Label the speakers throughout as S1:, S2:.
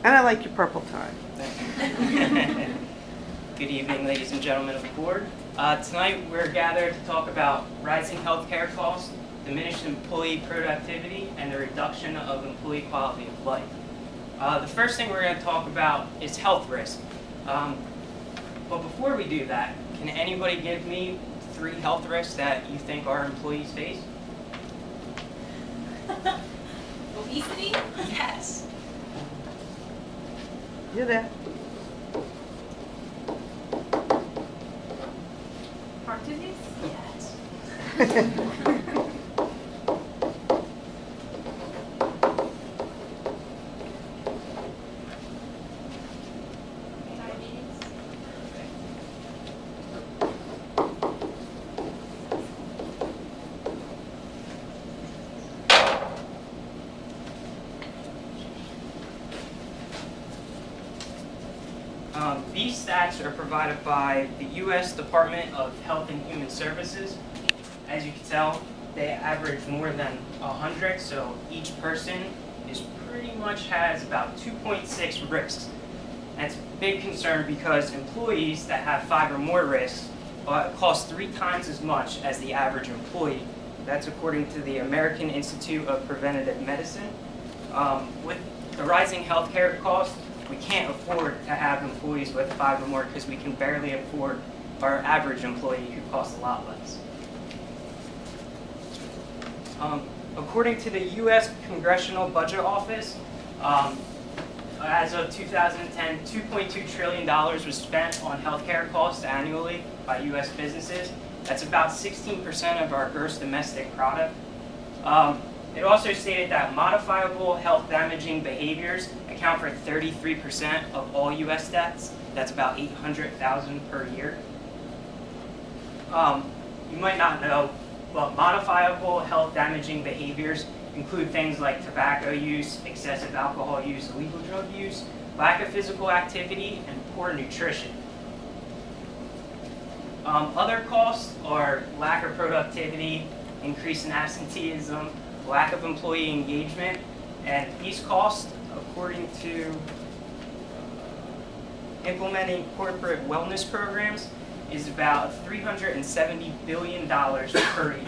S1: And I like your purple tie.
S2: Good evening, ladies and gentlemen of the board. Tonight we're gathered to talk about rising healthcare costs, diminished employee productivity, and the reduction of employee quality of life. The first thing we're going to talk about is health risk. But before we do that, can anybody give me 3 health risks that you think our employees face?
S3: Obesity? Yes.
S1: You're there.
S3: Heart disease? Yes. Diabetes?
S2: These stats are provided by the U.S. Department of Health and Human Services. As you can tell, they average more than 100, so each person is pretty much has about 2.6 risks. That's a big concern because employees that have 5 or more risks cost 3 times as much as the average employee. That's according to the American Institute of Preventative Medicine. With the rising healthcare costs, we can't afford to have employees with 5 or more because we can barely afford our average employee who costs a lot less. According to the U.S. Congressional Budget Office, as of 2010, $2.2 trillion was spent on healthcare costs annually by U.S. businesses. That's about 16% of our gross domestic product. It also stated that modifiable health-damaging behaviors account for 33% of all U.S. deaths. That's about 800,000 per year. You might not know, but modifiable health-damaging behaviors include things like tobacco use, excessive alcohol use, illegal drug use, lack of physical activity, and poor nutrition. Other costs are lack of productivity, increase in absenteeism, lack of employee engagement, and these costs, according to implementing corporate wellness programs, is about $370 billion per year.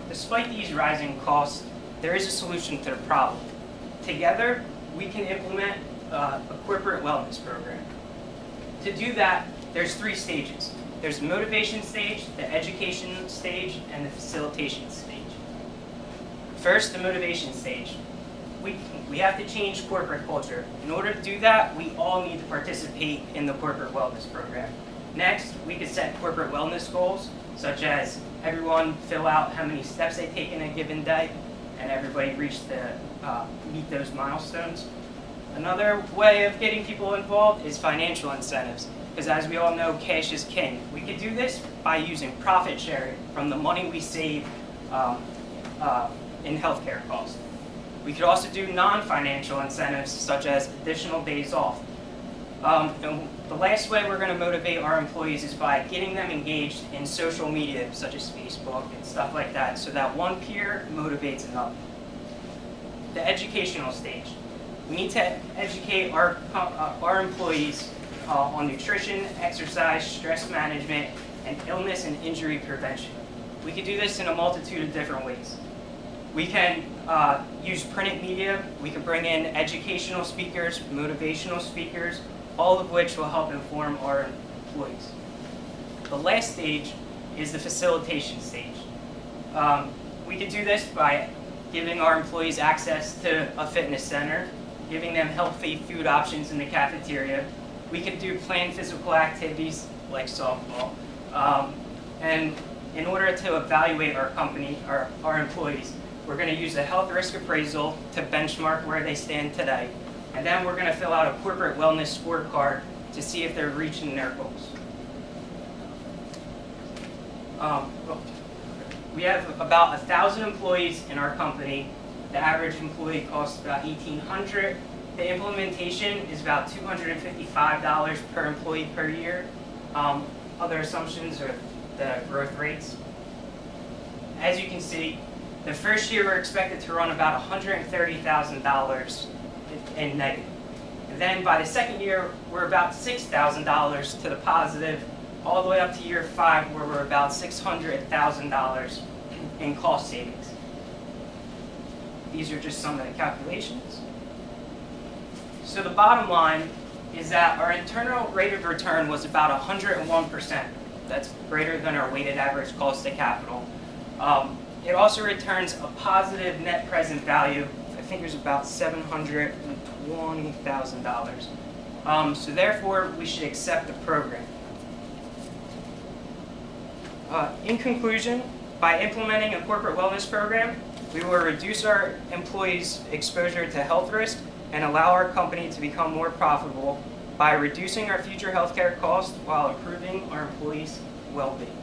S2: Despite these rising costs, there is a solution to the problem. Together, we can implement a corporate wellness program. To do that, there's 3 stages. There's the motivation stage, the education stage, and the facilitation stage. First, the motivation stage. We have to change corporate culture. In order to do that, we all need to participate in the corporate wellness program. Next, we could set corporate wellness goals, such as everyone fill out how many steps they take in a given day, and everybody meet those milestones. Another way of getting people involved is financial incentives, because as we all know, cash is king. We could do this by using profit sharing from the money we save in healthcare costs. We could also do non-financial incentives, such as additional days off. And the last way we're going to motivate our employees is by getting them engaged in social media, such as Facebook and stuff like that, so that one peer motivates another. The educational stage. We need to educate our employees on nutrition, exercise, stress management, and illness and injury prevention. We could do this in a multitude of different ways. We can use printed media. We can bring in educational speakers, motivational speakers, all of which will help inform our employees. The last stage is the facilitation stage. We can do this by giving our employees access to a fitness center, giving them healthy food options in the cafeteria. We could do planned physical activities like softball. And in order to evaluate our company, our employees, we're going to use a health risk appraisal to benchmark where they stand today. And then we're going to fill out a corporate wellness scorecard to see if they're reaching their goals. We have about 1,000 employees in our company. The average employee costs about $1,800. The implementation is about $255 per employee per year. Other assumptions are the growth rates. As you can see, the first year we're expected to run about $130,000 and negative. And then by the second year, we're about $6,000 to the positive, all the way up to year 5, where we're about $600,000 in cost savings. These are just some of the calculations. So the bottom line is that our internal rate of return was about 101%. That's greater than our weighted average cost of capital. It also returns a positive net present value. I think there's about $720,000. So therefore, we should accept the program. In conclusion, by implementing a corporate wellness program, we will reduce our employees' exposure to health risk and allow our company to become more profitable by reducing our future healthcare costs while improving our employees' well-being.